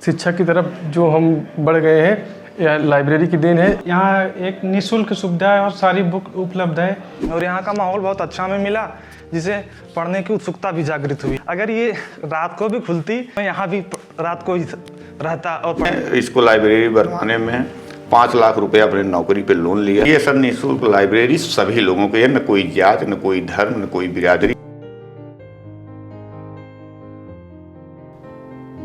शिक्षा की तरफ जो हम बढ़ गए हैं, यह लाइब्रेरी की देन है। यहाँ एक निःशुल्क सुविधा है और सारी बुक उपलब्ध है और यहाँ का माहौल बहुत अच्छा हमें मिला, जिसे पढ़ने की उत्सुकता भी जागृत हुई। अगर ये रात को भी खुलती, मैं यहाँ भी रात को ही रहता। और इसको लाइब्रेरी बनवाने में 5 लाख रुपए अपने नौकरी पे लोन लिया। ये सब निःशुल्क लाइब्रेरी सभी लोगों के, न कोई जात, न कोई धर्म, न कोई बिरादरी।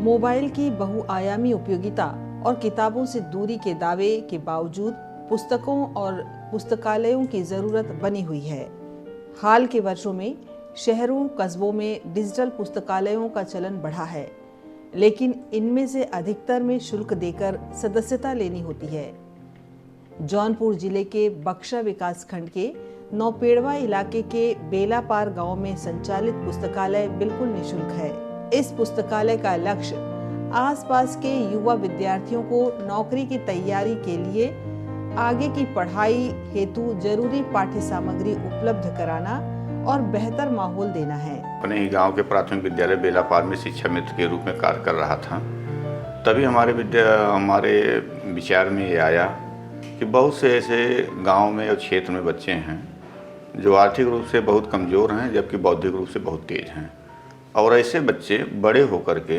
मोबाइल की बहुआयामी उपयोगिता और किताबों से दूरी के दावे के बावजूद पुस्तकों और पुस्तकालयों की ज़रूरत बनी हुई है। हाल के वर्षों में शहरों कस्बों में डिजिटल पुस्तकालयों का चलन बढ़ा है, लेकिन इनमें से अधिकतर में शुल्क देकर सदस्यता लेनी होती है। जौनपुर जिले के बक्शा विकासखंड के नौपेड़वा इलाके के बेलापार गांव में संचालित पुस्तकालय बिल्कुल निःशुल्क है। इस पुस्तकालय का लक्ष्य आसपास के युवा विद्यार्थियों को नौकरी की तैयारी के लिए आगे की पढ़ाई हेतु जरूरी पाठ्य सामग्री उपलब्ध कराना और बेहतर माहौल देना है। अपने ही गांव के प्राथमिक विद्यालय बेलापार में शिक्षा मित्र के रूप में कार्य कर रहा था। तभी हमारे विचार में ये आया कि बहुत से ऐसे गांव में और क्षेत्र में बच्चे हैं जो आर्थिक रूप से बहुत कमज़ोर हैं, जबकि बौद्धिक रूप से बहुत तेज हैं। और ऐसे बच्चे बड़े होकर के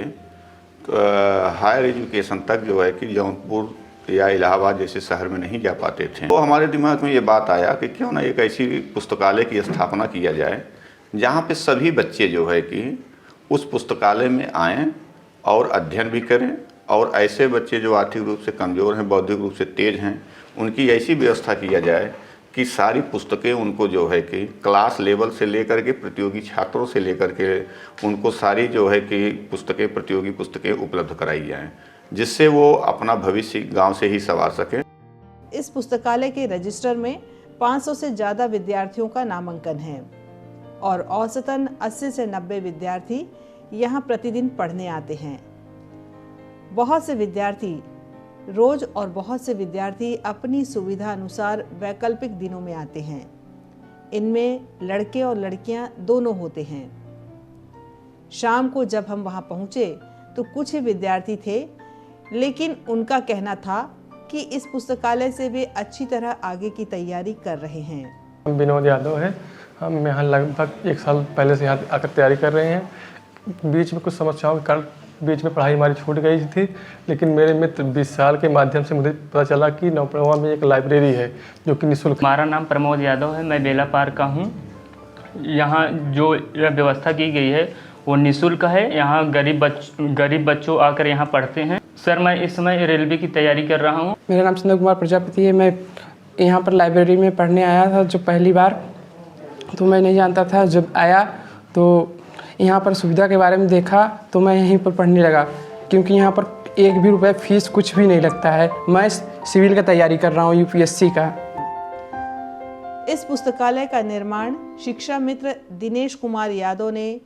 हायर एजुकेशन तक जो है कि जौनपुर या इलाहाबाद जैसे शहर में नहीं जा पाते थे। तो हमारे दिमाग में ये बात आया कि क्यों ना एक ऐसी पुस्तकालय की स्थापना किया जाए जहाँ पे सभी बच्चे जो है कि उस पुस्तकालय में आएँ और अध्ययन भी करें, और ऐसे बच्चे जो आर्थिक रूप से कमज़ोर हैं, बौद्धिक रूप से तेज हैं, उनकी ऐसी व्यवस्था किया जाए कि सारी पुस्तकें उनको जो है कि क्लास लेवल से लेकर के प्रतियोगी छात्रों से लेकर के उनको सारी जो है कि पुस्तकें, प्रतियोगी पुस्तकें उपलब्ध कराई जाएं, जिससे वो अपना भविष्य गांव से ही संवार सकें। इस पुस्तकालय के रजिस्टर में 500 से ज़्यादा विद्यार्थियों का नामांकन है और औसतन 80 से 90 विद्यार्थी यहाँ प्रतिदिन पढ़ने आते हैं। बहुत से विद्यार्थी रोज और बहुत से विद्यार्थी अपनी सुविधा अनुसार वैकल्पिक दिनों में आते हैं। इनमें लड़के और लड़कियां दोनों होते हैं। शाम को जब हम वहां पहुंचे तो कुछ ही विद्यार्थी थे, लेकिन उनका कहना था कि इस पुस्तकालय से वे अच्छी तरह आगे की तैयारी कर रहे हैं। हम विनोद यादव हैं। हम यहाँ लगभग 1 साल पहले से यहाँ आकर तैयारी कर रहे हैं। बीच में कुछ समस्याओं के कारण बीच में पढ़ाई हमारी छूट गई थी, लेकिन मेरे मित्र विशाल के माध्यम से मुझे पता चला कि नौपेड़वा में एक लाइब्रेरी है जो कि निःशुल्क। हमारा नाम प्रमोद यादव है, मैं बेलापार का हूँ। यहाँ जो व्यवस्था की गई है वो निःशुल्क है। यहाँ गरीब बच्चों आकर यहाँ पढ़ते हैं। सर, मैं इस समय रेलवे की तैयारी कर रहा हूँ। मेरा नाम संजय कुमार प्रजापति है। मैं यहाँ पर लाइब्रेरी में पढ़ने आया था जो पहली बार, तो मैं नहीं जानता था। जब आया तो यहाँ पर सुविधा के बारे में देखा तो मैं यहीं पर पढ़ने लगा, क्योंकि यहाँ पर 1 भी रुपये फीस कुछ भी नहीं लगता है। मैं सिविल का तैयारी कर रहा हूँ, यूपीएससी का। इस पुस्तकालय का निर्माण शिक्षा मित्र दिनेश कुमार यादव ने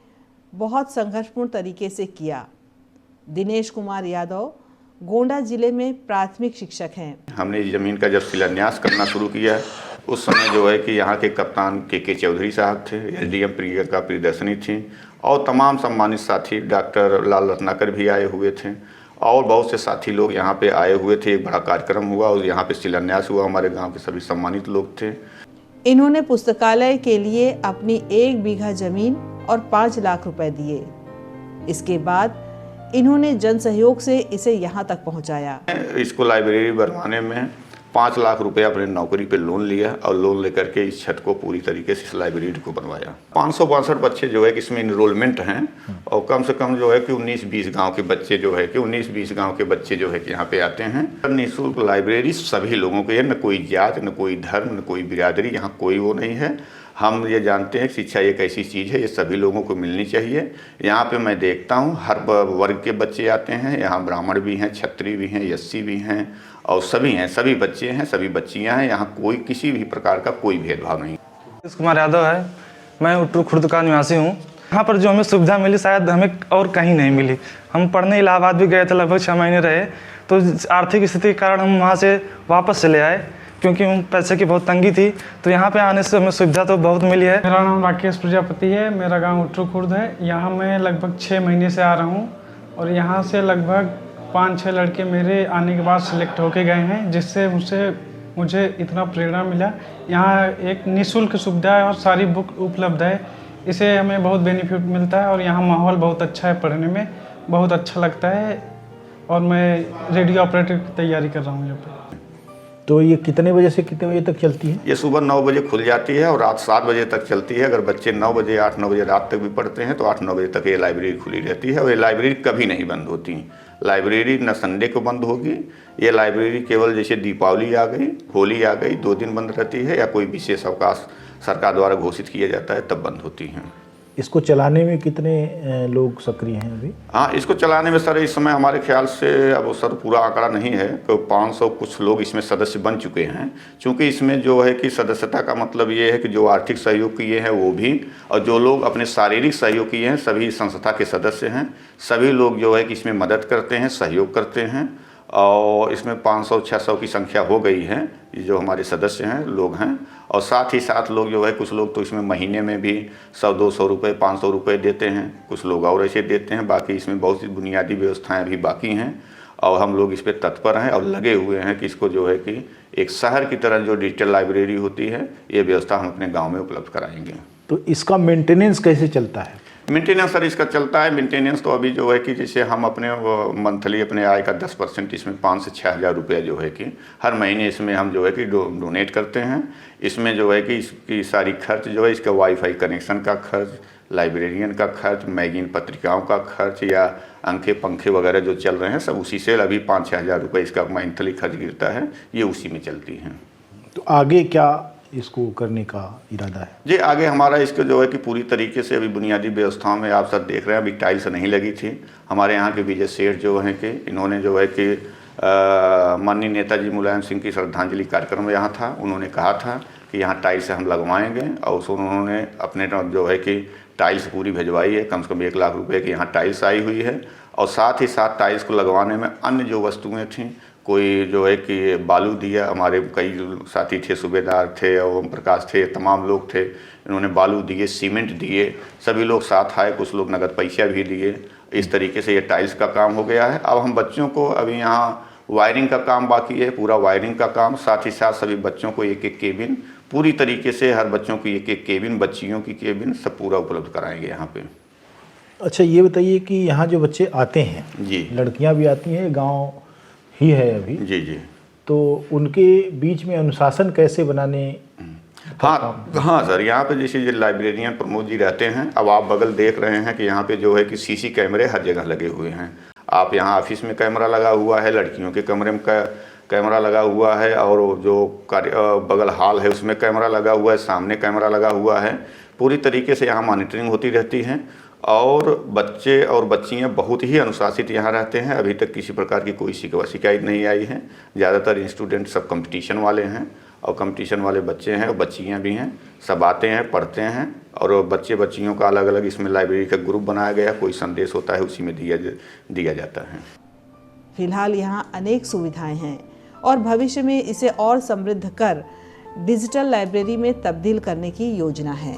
बहुत संघर्षपूर्ण तरीके से किया। दिनेश कुमार यादव गोंडा जिले में प्राथमिक शिक्षक हैं। हमने इस ज़मीन का जब शिलान्यास करना शुरू किया, उस समय जो है कि यहाँ के कप्तान के चौधरी साहब थे, एसडीएम प्रियंका प्रियदर्शनी थी, और तमाम सम्मानित साथी डॉक्टर लाल रत्नाकर भी आए हुए थे, और बहुत से साथी लोग यहाँ पे आए हुए थे। एक बड़ा कार्यक्रम हुआ और यहाँ पे शिलान्यास हुआ। हमारे गांव के सभी सम्मानित लोग थे। इन्होंने पुस्तकालय के लिए अपनी 1 बीघा जमीन और 5 लाख रुपए दिए। इसके बाद इन्होंने जन सहयोग से इसे यहाँ तक पहुँचाया। इसको लाइब्रेरी बनवाने में 5 लाख रुपए अपने नौकरी पे लोन लिया, और लोन लेकर के इस छत को पूरी तरीके से इस लाइब्रेरी को बनवाया। 562 बच्चे जो है कि इसमें इनरोलमेंट हैं, और कम से कम जो है कि 19-20 गांव के बच्चे जो है कि 19-20 गांव के बच्चे जो है कि यहाँ पे आते हैं। निःशुल्क लाइब्रेरी सभी लोगों के, न कोई जात, न कोई धर्म, न कोई बिरादरी, यहाँ कोई वो नहीं है। हम ये जानते हैं शिक्षा एक ऐसी चीज़ है, ये सभी लोगों को मिलनी चाहिए। यहाँ पे मैं देखता हूँ हर वर्ग के बच्चे आते हैं। यहाँ ब्राह्मण भी हैं, क्षत्रिय भी हैं, एससी भी हैं, और सभी हैं, सभी बच्चे हैं, सभी बच्चियाँ हैं। यहाँ कोई किसी भी प्रकार का कोई भेदभाव नहीं। कुमार यादव है, मैं उत्तर खुर्द का निवासी हूँ। यहाँ पर जो हमें सुविधा मिली शायद हमें और कहीं नहीं मिली। हम पढ़ने इलाहाबाद भी गए थे, लगभग 6 महीने रहे, तो आर्थिक स्थिति के कारण हम वहाँ से वापस चले आए, क्योंकि पैसे की बहुत तंगी थी। तो यहाँ पे आने से हमें सुविधा तो बहुत मिली है। मेरा नाम राकेश प्रजापति है, मेरा गांव उत्तर खुर्द है। यहाँ मैं लगभग 6 महीने से आ रहा हूँ और यहाँ से लगभग 5-6 लड़के मेरे आने के बाद सेलेक्ट होके गए हैं, जिससे मुझे इतना प्रेरणा मिला। यहाँ एक निःशुल्क सुविधा है और सारी बुक उपलब्ध है, इसे हमें बहुत बेनिफिट मिलता है और यहाँ माहौल बहुत अच्छा है, पढ़ने में बहुत अच्छा लगता है और मैं रेडियो ऑपरेटर की तैयारी कर रहा हूँ यहाँ पे। तो ये कितने बजे से कितने बजे तक चलती है? ये सुबह 9 बजे खुल जाती है और रात 7 बजे तक चलती है। अगर बच्चे 9 बजे 8-9 बजे रात तक भी पढ़ते हैं तो 8-9 बजे तक ये लाइब्रेरी खुली रहती है और ये लाइब्रेरी कभी नहीं बंद होती। लाइब्रेरी न संडे को बंद होगी, ये लाइब्रेरी केवल जैसे दीपावली आ गई, होली आ गई, 2 दिन बंद रहती है, या कोई विशेष अवकाश सरकार द्वारा घोषित किया जाता है तब बंद होती हैं। इसको चलाने में कितने लोग सक्रिय हैं अभी? हाँ, इसको चलाने में सर इस समय हमारे ख्याल से, अब सर पूरा आंकड़ा नहीं है, तो 500 कुछ लोग इसमें सदस्य बन चुके हैं। क्योंकि इसमें जो है कि सदस्यता का मतलब ये है कि जो आर्थिक सहयोग किए हैं वो भी, और जो लोग अपने शारीरिक सहयोग किए हैं सभी संस्था के सदस्य हैं। सभी लोग जो है कि इसमें मदद करते हैं, सहयोग करते हैं और इसमें 500-600 की संख्या हो गई है जो हमारे सदस्य हैं, लोग हैं। और साथ ही साथ लोग जो है, कुछ लोग तो इसमें महीने में भी 100-200 रुपये 500 रुपये देते हैं, कुछ लोग और ऐसे देते हैं। बाकी इसमें बहुत सी बुनियादी व्यवस्थाएं अभी बाकी हैं और हम लोग इस पर तत्पर हैं और लगे हुए हैं कि इसको जो है कि एक शहर की तरह जो डिजिटल लाइब्रेरी होती है, ये व्यवस्था हम अपने गाँव में उपलब्ध कराएंगे। तो इसका मेंटेनेंस कैसे चलता है? मेंटेनेंस सर इसका चलता है। मेंटेनेंस तो अभी जो है कि जैसे हम अपने मंथली अपने आय का 10% इसमें 5 से 6 हज़ार रुपया जो है कि हर महीने इसमें हम जो है कि डोनेट करते हैं। इसमें जो है कि इसकी सारी खर्च जो है, इसका वाईफाई कनेक्शन का खर्च, लाइब्रेरियन का खर्च, मैगजीन पत्रिकाओं का खर्च या अंके पंखे वगैरह जो चल रहे हैं सब उसी से अभी 5-6 हज़ार रुपये इसका मंथली खर्च गिरता है, ये उसी में चलती हैं। तो आगे क्या इसको करने का इरादा है? जी, आगे हमारा इसको जो है कि पूरी तरीके से अभी बुनियादी व्यवस्थाओं में आप सब देख रहे हैं, अभी टाइल्स नहीं लगी थी। हमारे यहाँ के विजय सेठ जो हैं कि इन्होंने जो है कि माननीय नेताजी मुलायम सिंह की श्रद्धांजलि कार्यक्रम यहाँ था, उन्होंने कहा था कि यहाँ टाइल्स हम लगवाएंगे और उसको उन्होंने अपने जो है कि टाइल्स पूरी भिजवाई है। कम से कम 1 लाख रुपए की यहाँ टाइल्स आई हुई है और साथ ही साथ टाइल्स को लगवाने में अन्य जो वस्तुएँ थीं, कोई जो है कि बालू दिया, हमारे कई साथी थे, सूबेदार थे, ओम प्रकाश थे, तमाम लोग थे, इन्होंने बालू दिए, सीमेंट दिए, सभी लोग साथ आए, कुछ लोग नगद पैसा भी दिए। इस तरीके से ये टाइल्स का काम हो गया है। अब हम बच्चों को अभी यहाँ वायरिंग का काम बाकी है, पूरा वायरिंग का काम, साथ ही साथ सभी बच्चों को एक केबिन, पूरी तरीके से हर बच्चों की एक केबिन, बच्चियों की केबिन सब पूरा उपलब्ध कराएंगे यहाँ पे। अच्छा, ये बताइए कि यहाँ जो बच्चे आते हैं जी, लड़कियाँ भी आती हैं, गाँव ही है अभी? जी जी। तो उनके बीच में अनुशासन कैसे बनाने? हाँ सर, यहाँ पे जैसे ये लाइब्रेरियन प्रमोद जी रहते हैं। अब आप बगल देख रहे हैं कि यहाँ पे जो है कि सीसी कैमरे हर जगह लगे हुए हैं। आप यहाँ ऑफिस में कैमरा लगा हुआ है, लड़कियों के कमरे में कैमरा लगा हुआ है और जो बगल हॉल है उसमें कैमरा लगा हुआ है, सामने कैमरा लगा हुआ है। पूरी तरीके से यहाँ मॉनिटरिंग होती रहती है और बच्चे और बच्चियाँ बहुत ही अनुशासित यहाँ रहते हैं। अभी तक किसी प्रकार की कोई शिकायत नहीं आई है। ज़्यादातर स्टूडेंट सब कंपटीशन वाले हैं और कंपटीशन वाले बच्चे हैं और बच्चियाँ भी हैं, सब आते हैं, पढ़ते हैं और बच्चे बच्चियों का अलग अलग इसमें लाइब्रेरी का ग्रुप बनाया गया, कोई संदेश होता है उसी में दिया जाता है। फिलहाल यहाँ अनेक सुविधाएं हैं और भविष्य में इसे और समृद्ध कर डिजिटल लाइब्रेरी में तब्दील करने की योजना है।